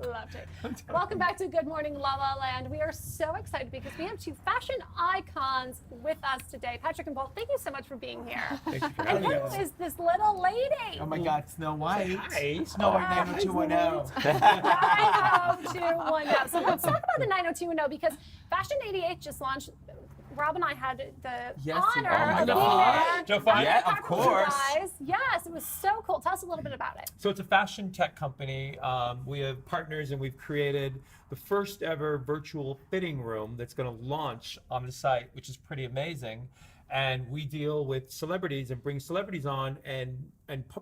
Loved it. Welcome back to Good Morning LaLa Land. We are so excited because we have two fashion icons with us today. Patrik and Pol, thank you so much for being here. Thank you for And having who us. is this little lady? Oh my God, Snow White. Hi. Snow White 90210. 90210. So let's talk about the 90210 because Fashion 88 just launched. Rob and I had the honor of being there. Yeah, of course. Yes, it was so cool. Tell us a little bit about it. So it's a fashion tech company. We have partners and we've created the first ever virtual fitting room that's going to launch on the site, which is pretty amazing. And we deal with celebrities and bring celebrities on and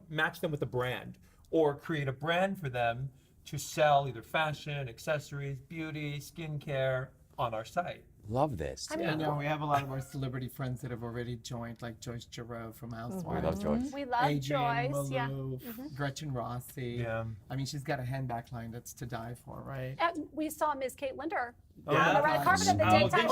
match them with a brand or create a brand for them to sell either fashion, accessories, beauty, skincare on our site. Love this. I mean, I know we have a lot of our celebrity friends that have already joined, like Joyce Giroux from Housewives. We love Joyce. We love Adrienne Joyce. Yeah. Malouf, Gretchen Rossi. Yeah. I mean, she's got a handbag line that's to die for, right? We saw Miss Kate Linder Yeah. on the red carpet at the Oh, daytime. did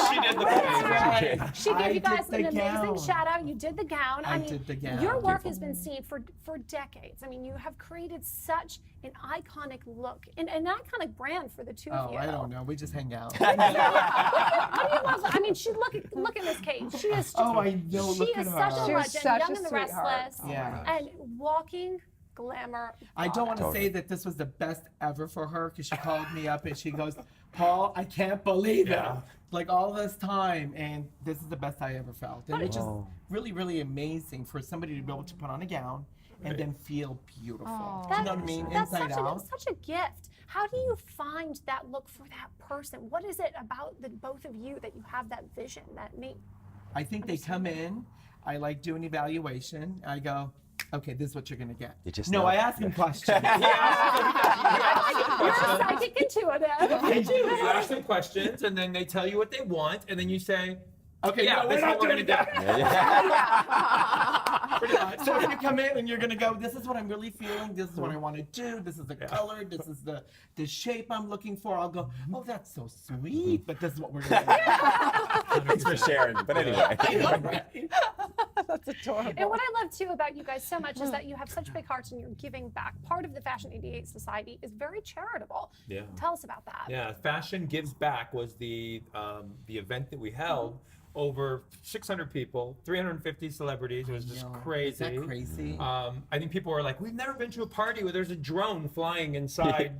She did the Right. thing. She gave you guys I did an the amazing gown. shout out. You did the gown. I mean, did the gown. your work has been seen for decades. I mean, you have created such an iconic look and an iconic brand for the two of Oh, you. I don't know. We just hang out. What do you love? I mean, look at Miss Kate. She is just, Oh, I know. she Look is at such her. a She was legend, such young a and the sweetheart. restless, Oh my Yeah. and walking glamour. I don't want to Totally. say that this was the best ever for her because she called me up and she goes, Paul, I can't believe it. Yeah. Like all this time, and this is the best I ever felt. And it's just Oh. really, really amazing for somebody to be able to put on a gown and then feel beautiful. Oh. Do you know what I mean? That's Inside such out. such a gift. How do you find that look for that person? What is it about the both of you that you have that vision that makes? I think they come in, I like do an evaluation, I go, okay, this is what you're gonna get. You just no, know. I ask them questions. You're a psychic intuitive. You ask them questions and then they tell you what they want and then you say, Okay, yeah, no, this we're is not what we're doing gonna do. that. Pretty much. So if you come in and you're gonna go, this is what I'm really feeling, this is what I want to do, this is the color, this is the shape I'm looking for. I'll go, oh, that's so sweet, but this is what we're gonna do. Thanks for sharing. But anyway. That's adorable. And what I love too about you guys so much is that you have such big hearts and you're giving back. Part of the Fashion 88 Society is very charitable. Yeah. Tell us about that. Yeah, Fashion Gives Back was the event that we held. Over 600 people, 350 celebrities. It was just crazy. Is that crazy? I think people were like, "We've never been to a party where there's a drone flying inside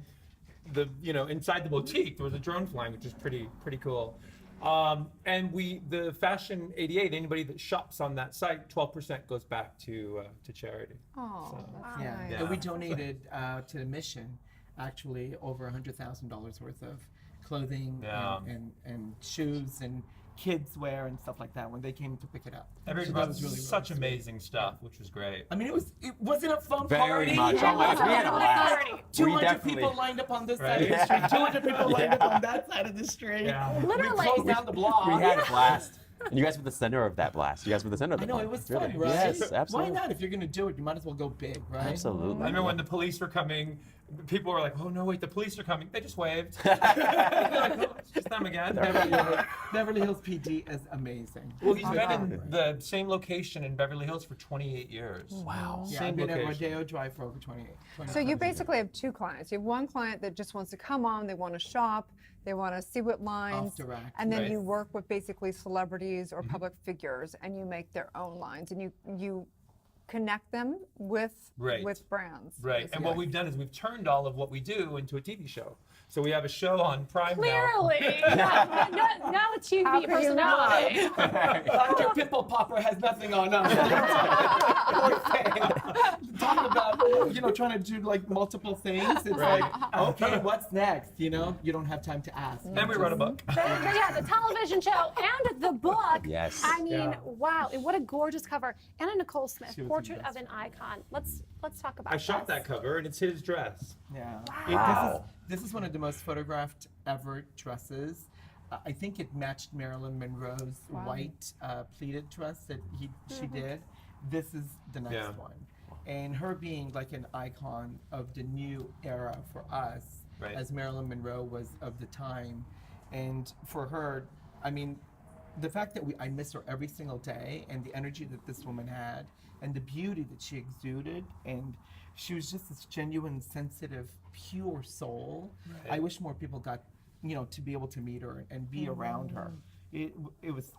inside the boutique. There was a drone flying, which is pretty cool." And the Fashion 88, anybody that shops on that site, 12% goes back to charity. Oh, So- that's Yeah, nice. and we donated to the mission, actually, over $100,000 worth of clothing Yeah. and shoes and kids wear and stuff like that when they came to pick it up. Everybody So that brought was really, really such sweet. amazing stuff, which was great. I mean, it wasn't a fun Very party. much. Yeah, Oh my it God, we had a was blast. party. We 200 definitely- people lined up on this Right. side of the street. 200 people lined up on that side of the street. Yeah. We Literally. closed down the block. We had a blast. And you guys were the center of that blast. You guys were the center of I the know, it was fun, really. right? Yes, absolutely. Why not? If you're going to do it, you might as well go big, right? Absolutely. I remember when the police were coming, people were like, "Oh no, wait, the police are coming." They just waved. Like, "Oh, it's just them again." Beverly Hills PD is amazing. Well, he's been in the same location in Beverly Hills for 28 years. Wow. Yeah, Same I've been at location. Rodeo Drive for over 28. So you basically have two clients. You have one client that just wants to come on, they want to shop, they want to see what lines, direct. and then Right. you work with basically celebrities or public figures, and you make their own lines, and you connect them with Right. brands. Right, and what we've done is we've turned all of what we do into a TV show. So we have a show on Prime Clearly, now a TV How could you personality. Dr. Pimple Popper has nothing on us. Talk about, trying to do like multiple things. It's Right. like, okay, what's next? You don't have time to ask. And we wrote a book. But yeah, the television show and the book. Yes. I mean, Yeah. wow, and what a gorgeous cover. Anna Nicole Smith, She was the Portrait best. of an Icon. Let's talk about I shot this. that cover, and it's his dress. Yeah. Wow. This is one of the most photographed ever dresses. I think it matched Marilyn Monroe's white pleated dress that she did. This is the next Yeah. one. And her being like an icon of the new era for us, Right. as Marilyn Monroe was of the time. And for her, I mean, the fact that I miss her every single day and the energy that this woman had and the beauty that she exuded and she was just this genuine, sensitive, pure soul. Right. I wish more people got, to be able to meet her and be around her.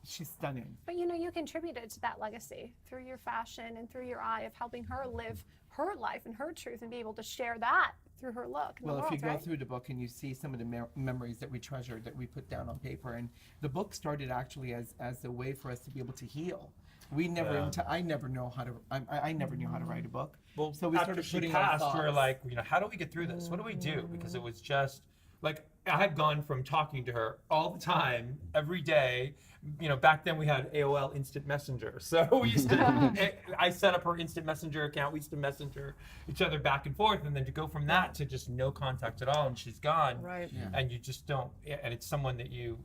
She's stunning. But you contributed to that legacy through your fashion and through your eye of helping her live her life and her truth and be able to share that through her look in the Well, world, if you right? go through the book and you see some of the memories that we treasured, that we put down on paper, and the book started actually as a way for us to be able to heal. We never, Yeah. I never know how to. I never knew how to write a book. Well, so we after started she putting our passed, we were thoughts. like, how do we get through this? What do we do? Because it was just like I had gone from talking to her all the time, every day. Back then we had AOL Instant Messenger, so we used to. I set up her Instant Messenger account. We used to messenger each other back and forth, and then to go from that to just no contact at all, and she's gone. Right. Yeah. And you just don't. And it's someone that you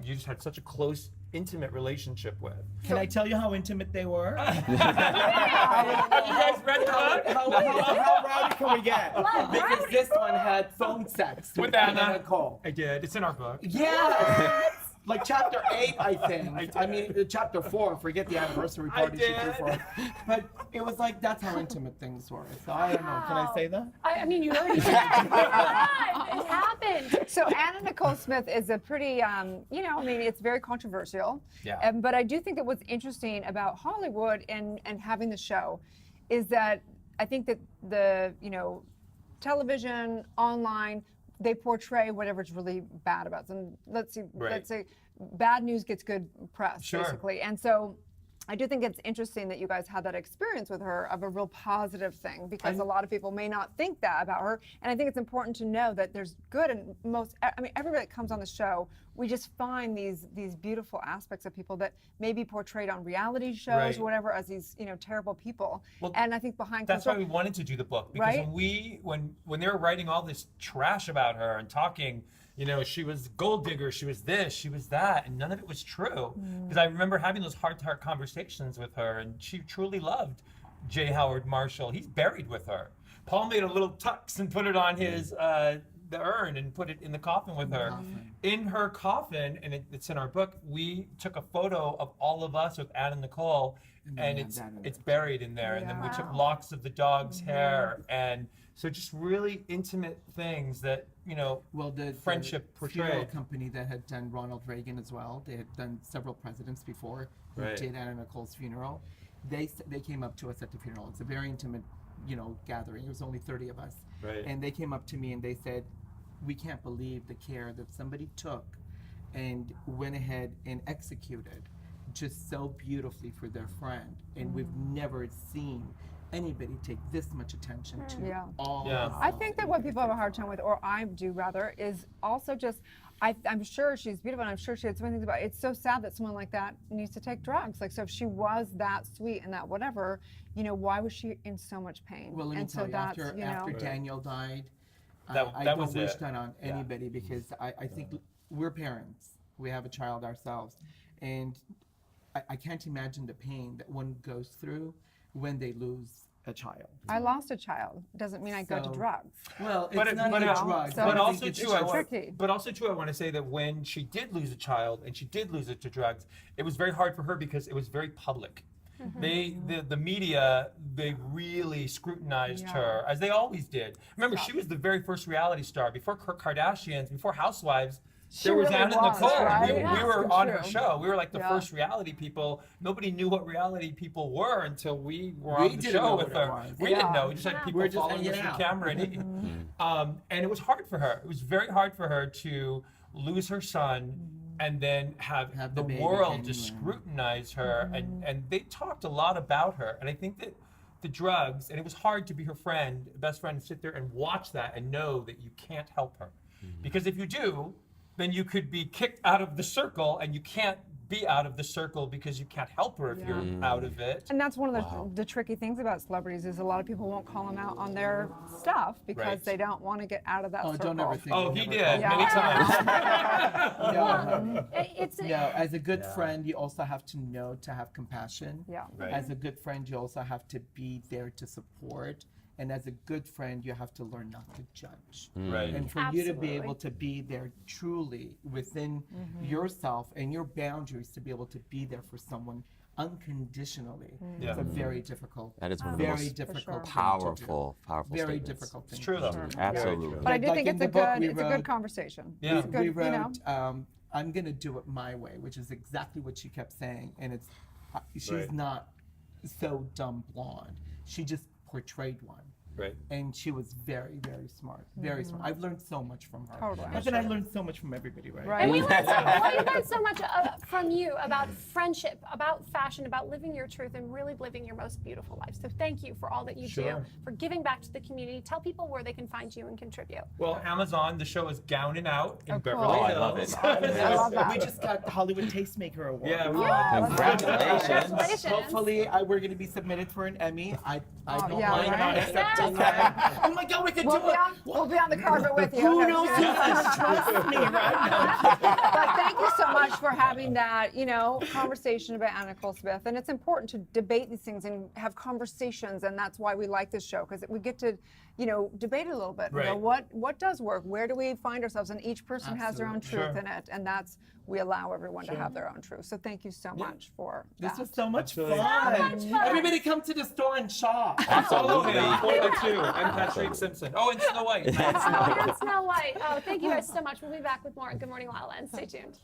just had such a close, intimate relationship with. Can I tell you how intimate they were? Have you guys read the book? How rowdy can we get? Love Because rowdy. this one had phone sex With Anna Anna. Nicole. I did. It's in our book. Yeah. Like chapter 8, I think. I mean, chapter 4. Forget the anniversary I party she threw did. for us. But it was like that's how intimate things were. So I don't know. Can I say that? I mean, you already said it. It happened. So Anna Nicole Smith is a pretty, it's very controversial. Yeah. But I do think that what's interesting about Hollywood and having the show is that I think that the, television, online, they portray whatever's really bad about them. Let's say bad news gets good press, Sure. basically. And so I do think it's interesting that you guys had that experience with her of a real positive thing, because a lot of people may not think that about her. And I think it's important to know that there's good and everybody that comes on the show, we just find these beautiful aspects of people that may be portrayed on reality shows Right. or whatever as these, terrible people. Well, and I think behind That's why we wanted to do the book, because Right? when they were writing all this trash about her and talking, she was gold digger, she was this, she was that, and none of it was true. Because I remember having those heart-to-heart conversations with her, and she truly loved J. Howard Marshall. He's buried with her. Paul made a little tux and put it on his the urn and put it in the coffin with her. In her coffin, and it's in our book, we took a photo of all of us with Anna Nicole, and it's buried in there. And then we took locks of the dog's hair, and so just really intimate things that Well, the friendship funeral portrayed. company that had done Ronald Reagan as well. They had done several presidents before who Right. did Anna Nicole's funeral. They came up to us at the funeral. It's a very intimate, gathering. There was only 30 of us. Right. And they came up to me and they said, "We can't believe the care that somebody took and went ahead and executed just so beautifully for their friend. And we've never seen anybody take this much attention to Yeah. all Yeah. of us." I think that what people have a hard time with, or I do rather, is also just, I'm sure she's beautiful, and I'm sure she had so many things about it. It's so sad that someone like that needs to take drugs. Like, so if she was that sweet and that whatever, why was she in so much pain? Well, let me and tell so you, that's, after Daniel died, That I was don't wish it. that on Yeah. anybody, because I think we're parents. We have a child ourselves. And I can't imagine the pain that one goes through when they lose a child. I lost a child. Doesn't mean I go to So- drugs. Well, it's But not but a it- drug. so- but I think also it's too, just- tricky. but also too, I want to say that when she did lose a child and she did lose it to drugs, it was very hard for her because it was very public. The media, they really scrutinized Yeah. her, as they always did. Remember, she was the very first reality star before Kardashians, before Housewives. She There was really Anna was, Nicole. right? We Yeah. were on her True. show. We were like the Yeah. first reality people. Nobody knew what reality people were until we were We on the didn't show know with what it her. was. We Yeah. didn't know. We just had Yeah. people We're just following us hanging from out. camera and and it was hard for her. It was very hard for her to lose her son and then have Have the the baby world came just in. scrutinize her. And they talked a lot about her. And I think that the drugs, and it was hard to be her friend, best friend, sit there and watch that and know that you can't help her. Because if you do, then you could be kicked out of the circle, and you can't be out of the circle because you can't help her if you're out of it. And that's one of the tricky things about celebrities is a lot of people won't call them out on their stuff because Right. they don't want to get out of that Oh, circle. don't ever think. Oh, we he never did called many Yeah. times. No, It's no. As a good Yeah. friend, you also have to know to have compassion. Yeah. Right. As a good friend, you also have to be there to support. And as a good friend, you have to learn not to judge. Right. And for you to be Absolutely. able to be there truly within yourself and your boundaries to be able to be there for someone unconditionally. Yeah. It's a very difficult, That is one of the very most difficult, thing to do. powerful very statements. difficult thing. It's true to though. do. Absolutely. But I do Like think in it's a the book good we it's a wrote- good conversation. Yeah. It's good, We you know. wrote, I'm gonna do it my way, which is exactly what she kept saying, and it's she's Right. not so dumb blonde. She just portrayed one. Right. And she was very, very smart. Very smart. I've learned so much from her. Totally. But then I learned so much from everybody, right? Right. And we learned we learned so much from you about friendship, about fashion, about living your truth, and really living your most beautiful life. So thank you for all that you do, Sure. for giving back to the community. Tell people where they can find you and contribute. Well, Amazon, the show is Gownin' Out in Oh, cool. Beverly Oh, I Hills. love it. I love that. We just got the Hollywood Tastemaker Award. Yeah, we Congratulations. Congratulations. Hopefully, we're going to be submitted for an Emmy. I don't yeah, mind right. not accepting that. Oh my God, we could do it. We'll be on the carpet with you. Who knows who's going to trust me right now? But thank you so much for having that, conversation about Nicole Smith. And it's important to debate these things and have conversations, and that's why we like this show, because we get to, debate a little bit. Right. What does work? Where do we find ourselves? And each person has their own Absolutely. truth Sure. in it, and that's we allow everyone to have their own truth. So thank you so much for This that. was so much Absolutely. fun. So much fun. Everybody come to the store and shop. Oh, yeah, Absolutely. Florida too. And Patrick Simpson. Oh, and Snow White. Oh, and Snow White. Oh, thank you guys so much. We'll be back with more Good Morning LaLa, and stay tuned.